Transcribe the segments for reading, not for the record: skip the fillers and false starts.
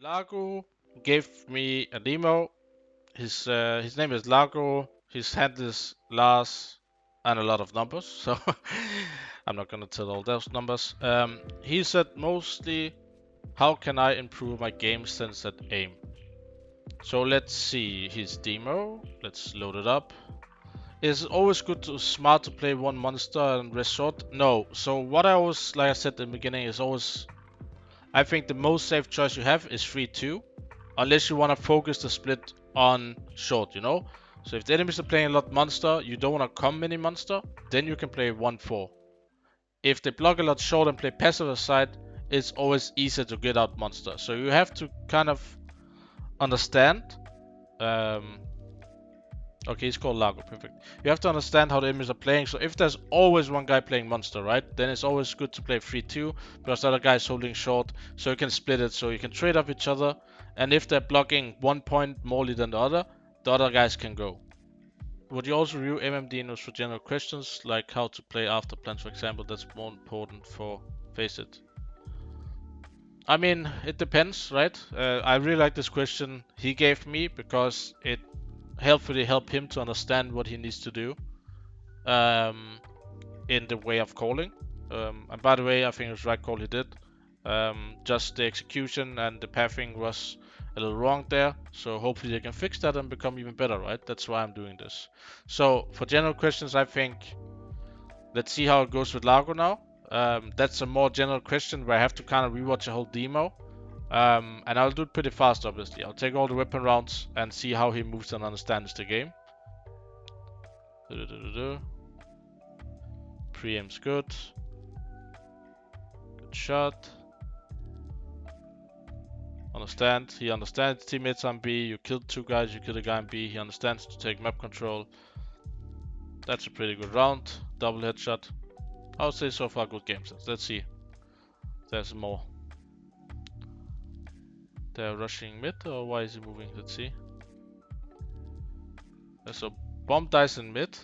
Largo gave me a demo. His name is Largo. His handle is Lars, and a lot of numbers. So I'm not gonna tell all those numbers. He said mostly, how can I improve my game sense and aim? So let's see his demo. Let's load it up. Is it always smart to play one monster and rest short? No. So what I always, like I said in the beginning, is always, I think the most safe choice you have is 3-2, unless you want to focus the split on short, you know? So if the enemies are playing a lot monster, you don't want to come mini monster, then you can play 1-4. If they block a lot short and play passive aside, it's always easier to get out monster. So you have to kind of understand. Um, okay, he's called Lago, perfect. You have to understand how the enemies are playing. So if there's always one guy playing monster, right? Then it's always good to play 3-2 because the other guy is holding short, so you can split it, so you can trade off each other. And if they're blocking 1 point more than the other guys can go. Would you also review MMD for general questions like how to play after plans, for example? That's more important for Face It. I mean, it depends, right? I really like this question he gave me because it helpfully helped him to understand what he needs to do in the way of calling. And by the way, I think it was the right call he did. Just the execution and the pathing was a little wrong there. So hopefully they can fix that and become even better, right? That's why I'm doing this. So for general questions, I think let's see how it goes with Largo now. That's a more general question where I have to kind of rewatch the whole demo. And I'll do it pretty fast, obviously. I'll take all the weapon rounds and see how he moves and understands the game. Pre-aim's good. Good shot. Understand. He understands teammates on B. You killed 2 guys, you killed a guy on B. He understands to take map control. That's a pretty good round. Double headshot. I would say so far good game sense. Let's see. There's more. They're rushing mid, or why is he moving? Let's see. There's a bomb dice in mid.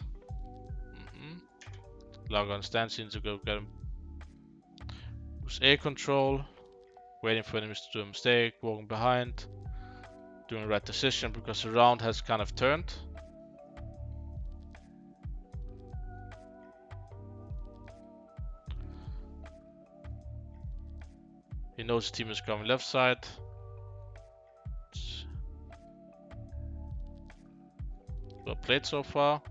Log on stand seems to go get him. Use A control. Waiting for enemies to do a mistake. Walking behind. Doing the right decision because the round has kind of turned. He knows his team is coming left side. Well played so far.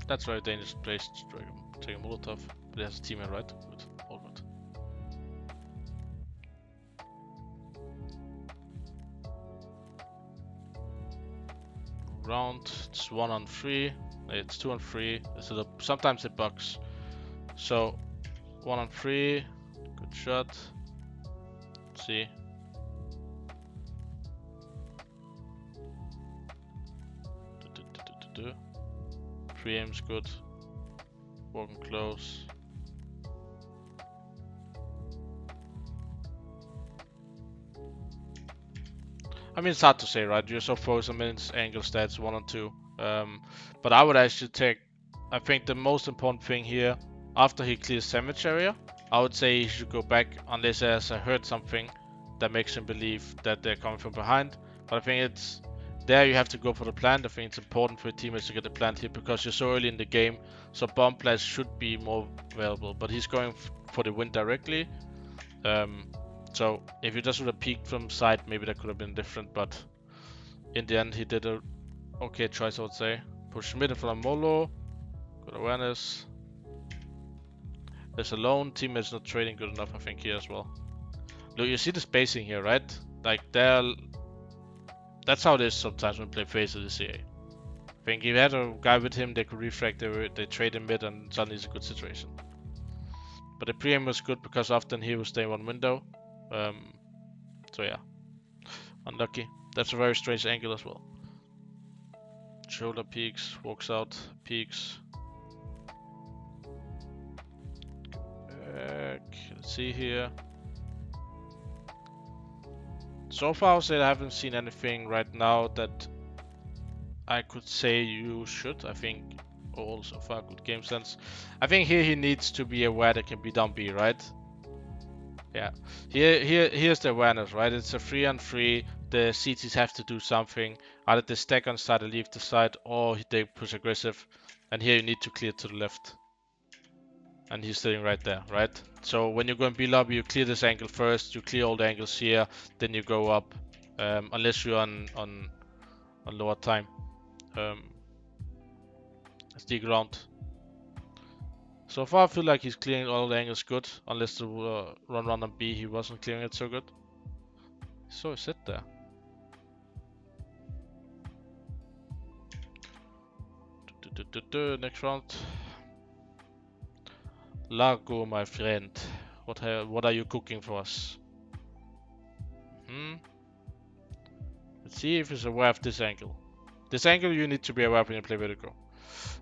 That's a very dangerous place to take a Molotov. But he has a teammate, right? Good. All good. Round. It's 1 on 3. It's 2 on 3. So sometimes it bugs. So 1 on 3. Good shot. Let's see. Pre-aim's good. Walking close. I mean, it's hard to say, right? You're so focused on minutes, angle stats, 1 and 2. But I would actually take, I think the most important thing here, after he clears sandwich area, I would say he should go back unless he has heard something that makes him believe that they're coming from behind. But I think it's, there you have to go for the plant. I think it's important for your teammates to get the plant here because you're so early in the game. So bomb blast should be more available, but he's going for the win directly. So if you just would have peeked from side, maybe that could have been different, but in the end he did a okay choice, I would say. Push mid in front of Molo. Good awareness. There's a lone, teammates not trading good enough, I think, here as well. Look, you see the spacing here, right? Like that's how it is sometimes when we play face of the CA. I think if you had a guy with him, they could refract, they trade him mid, and suddenly it's a good situation. But the pre-aim was good because often he will stay one window. So yeah, unlucky. That's a very strange angle as well. Shoulder peeks, walks out, peeks. Let's see here. So far, I would say I haven't seen anything right now that I could say you should. I think all so far good game sense. I think here he needs to be aware that can be down B, right? Yeah. Here's the awareness, right? It's a 3-on-3. The CTs have to do something. Either they stack on side or leave the side, or they push aggressive. And here you need to clear to the left. And he's sitting right there, right? So when you go in B lobby, you clear this angle first. You clear all the angles here, then you go up. Unless you're on lower time. Stick around. So far, I feel like he's clearing all the angles good, unless the run on B, he wasn't clearing it so good. So he sit there. Next round. Largo, my friend. What are you cooking for us? Let's see if he's aware of this angle. This angle you need to be aware of when you play vertical.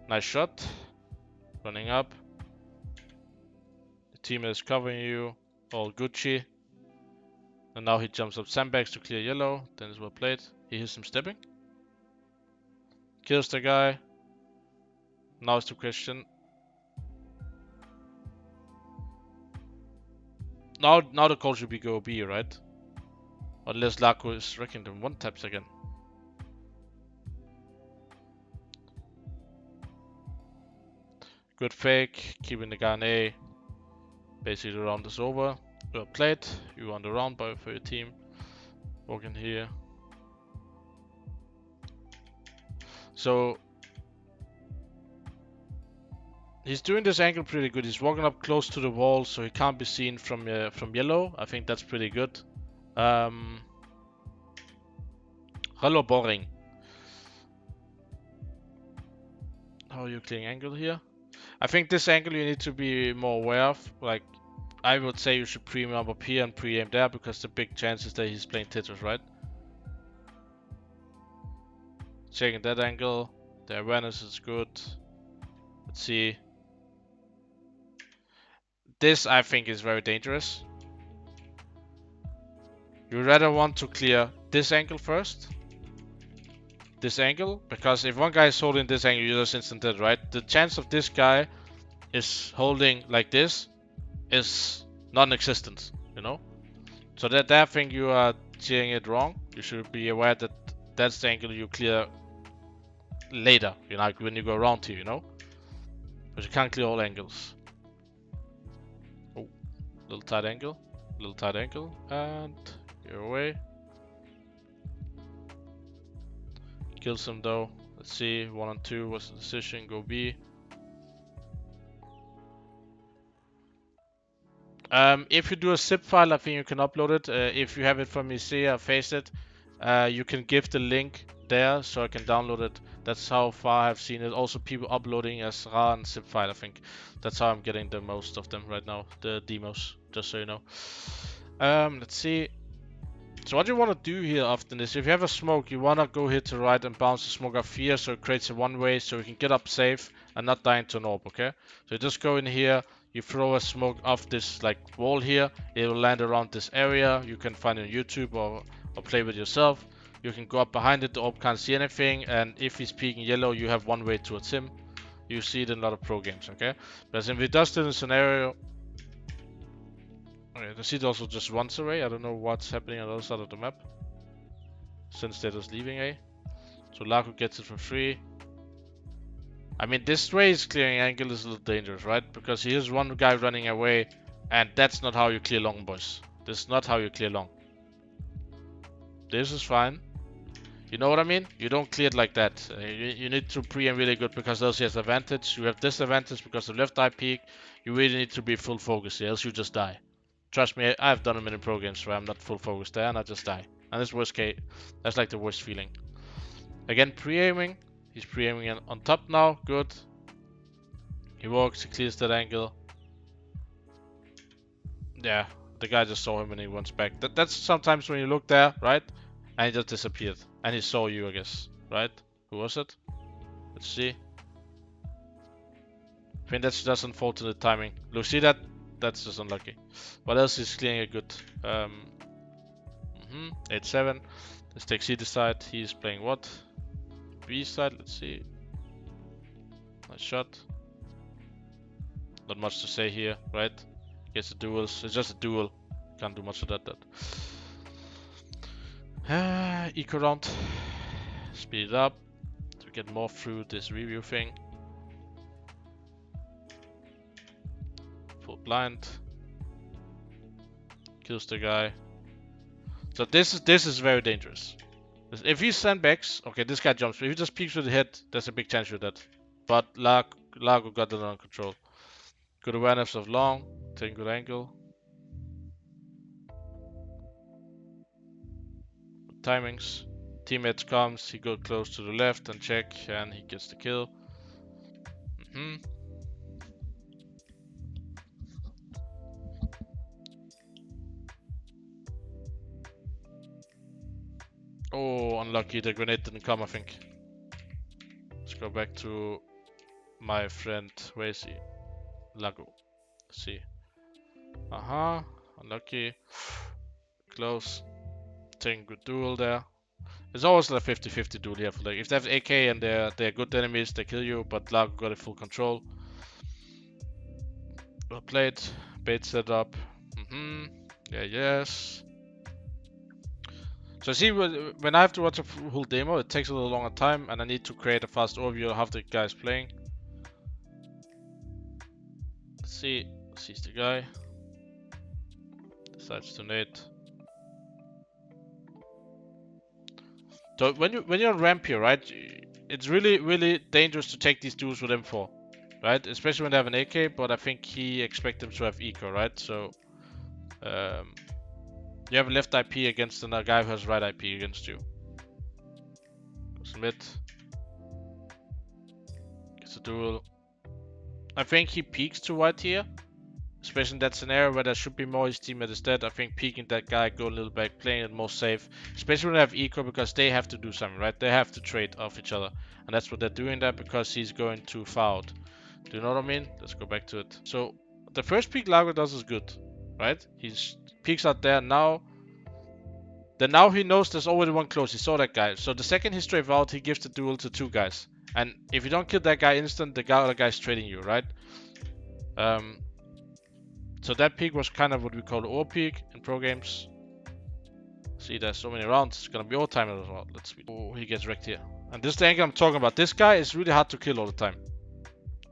Nice shot. Running up. The team is covering you. All Gucci. And now he jumps up sandbags to clear yellow. Then it's well played. He hears him stepping. Kills the guy. Now it's the question. Now the call should be go B, right? Unless Laco is wrecking them one taps again. Good fake, keeping the guy on A. Basically the round is over. Well played. You won the round for your team. Walk in here. So he's doing this angle pretty good. He's walking up close to the wall, so he can't be seen from yellow. I think that's pretty good. Hello, boring. How are you clearing angle here? I think this angle you need to be more aware of. Like, I would say you should pre-aim up here and pre-aim there, because the big chance is that he's playing Tetris, right? Checking that angle. The awareness is good. Let's see. This, I think, is very dangerous. You rather want to clear this angle first. This angle, because if one guy is holding this angle, you just instant dead, right? The chance of this guy is holding like this is non-existent, you know? So that I think you are seeing it wrong. You should be aware that that's the angle you clear later, you know, like when you go around here, you know? But you can't clear all angles. Oh, little tight angle, and you're away. Kills him though. Let's see, 1 and 2, what's the decision? Go B. If you do a zip file, I think you can upload it. If you have it from Isaiah, face it. You can give the link there so I can download it. That's how far I've seen it. Also, people uploading as RAR and zip file. I think that's how I'm getting the most of them right now. The demos, just so you know. Let's see. So what you want to do here often is, if you have a smoke, you want to go here to right and bounce the smoke off here, so it creates a one-way, so you can get up safe and not die into an orb, okay? So you just go in here, you throw a smoke off this like wall here, it will land around this area. You can find it on YouTube or play with yourself. You can go up behind it, the orb can't see anything, and if he's peeking yellow, you have one way towards him. You see it in a lot of pro games, okay? But if he does it in a scenario, okay, the seat also just runs away. I don't know what's happening on the other side of the map, since they're just leaving A. So Laco gets it for free. I mean, this race clearing angle is a little dangerous, right? Because here's one guy running away, and that's not how you clear long, boys. This is not how you clear long. This is fine. You know what I mean? You don't clear it like that. You need to pre-aim really good, because else he has advantage. You have disadvantage because of left eye peak. You really need to be full focus here, else you just die. Trust me, I've done them in pro games where I'm not full focus there and I just die. And that's worst case. That's like the worst feeling. Again, pre-aiming. He's pre-aiming on top now. Good. He walks, he clears that angle. Yeah, the guy just saw him and he runs back. That's sometimes when you look there, right? And he just disappeared. And he saw you, I guess. Right? Who was it? Let's see. I think that's just unfortunate timing. Look, see that? That's just unlucky. What else is clearing a good? 8-7. Let's take C side. He's playing what? B side, let's see. Nice shot. Not much to say here, right? Gets the duels. It's just a duel. Can't do much of that. Eco round. Speed it up to get more through this review thing. Full blind. Kills the guy. So this is very dangerous. If he sandbags, okay, this guy jumps. If he just peeks with the head, there's a big chance you're dead. But Lago got that under control. Good awareness of long, taking good angle. Timings. Teammates comes, he goes close to the left and check, and he gets the kill. Oh, unlucky, the grenade didn't come, I think. Let's go back to my friend, where is he? Lago. Let's see. Unlucky. Close. Taking good duel there. It's always like 50-50 duel here. Like if they have AK and they're good enemies, they kill you, but Lago got it full control. Well played. Bait set up. Yeah, yes. So see, when I have to watch a full demo, it takes a little longer time, and I need to create a fast overview of how the guy's playing. Let's see. Sees the guy. Decides to nade. So when you're on ramp here, right? It's really dangerous to take these duels with M4, right? Especially when they have an AK. But I think he expects them to have eco, right? So you have a left IP against another guy who has right IP against you. Goes mid. Gets a duel. I think he peeks to right here. Especially in that scenario where there should be more, his teammate is dead. I think peeking that guy, go a little back, playing it more safe. Especially when they have eco, because they have to do something, right? They have to trade off each other. And that's what they're doing there, because he's going too far out. Do you know what I mean? Let's go back to it. So the first peek Lago does is good, right? He peeks out there now. Then now he knows there's already one close. He saw that guy. So the second he strafe out, he gives the duel to two guys. And if you don't kill that guy instant, the other guy's trading you, right? So that peak was kind of what we call the O peak in pro games. See, there's so many rounds. It's gonna be all time as well. Let's see. Oh, he gets wrecked here. And this is the angle I'm talking about. This guy is really hard to kill all the time.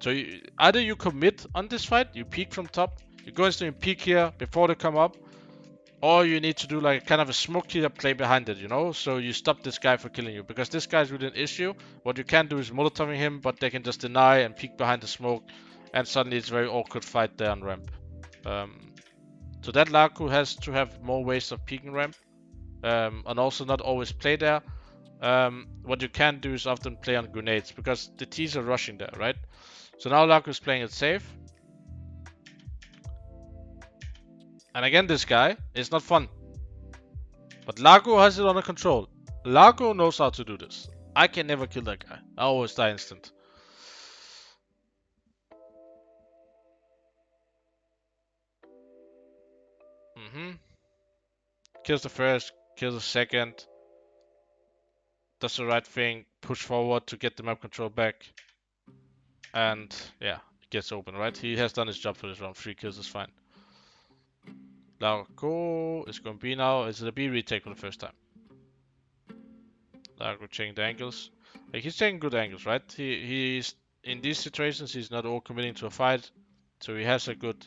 So either you commit on this fight, you peek from top, you go into and peek here before they come up, or you need to do like kind of a smoke killer play behind it, you know? So you stop this guy from killing you, because this guy is really an issue. What you can do is molotoving him, but they can just deny and peek behind the smoke, and suddenly it's a very awkward fight there on ramp. So that Laku has to have more ways of peeking ramp, and also not always play there. What you can do is often play on grenades, because the T's are rushing there, right? So now Laku is playing it safe. And again, this guy is not fun. But Lago has it under control. Lago knows how to do this. I can never kill that guy. I always die instant. Kills the first, kills the second. Does the right thing, push forward to get the map control back. And yeah, it gets open, right? He has done his job for this round. 3 kills is fine. Lago is going B now. Is it a B retake for the first time? Lago checking the angles. Like, he's taking good angles, right? He's in these situations, he's not all committing to a fight. So he has a good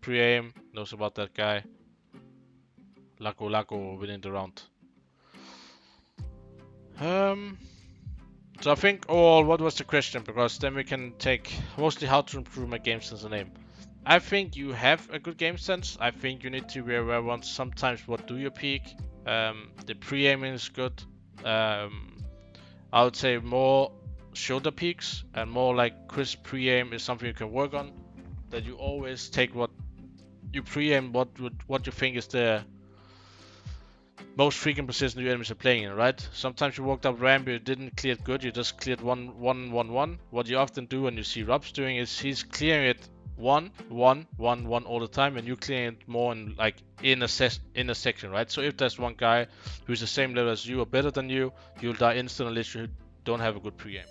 pre-aim, knows about that guy. Lago winning the round. So I think what was the question? Because then we can take mostly how to improve my game sense and aim. I think you have a good game sense. I think you need to be aware once sometimes what do you peak. The pre-aiming is good. I would say more shoulder peaks and more like crisp pre-aim is something you can work on. That you always take what you pre-aim, what you think is the most frequent position your enemies are playing in, right? Sometimes you walked up ramp, you didn't clear it good, you just cleared 1-1-1-1. What you often do when you see Rob's doing is he's clearing it 1-1-1-1 all the time, and you clearing it more in a section, right? So if there's one guy who's the same level as you or better than you, you'll die instantly unless you don't have a good pre-aim.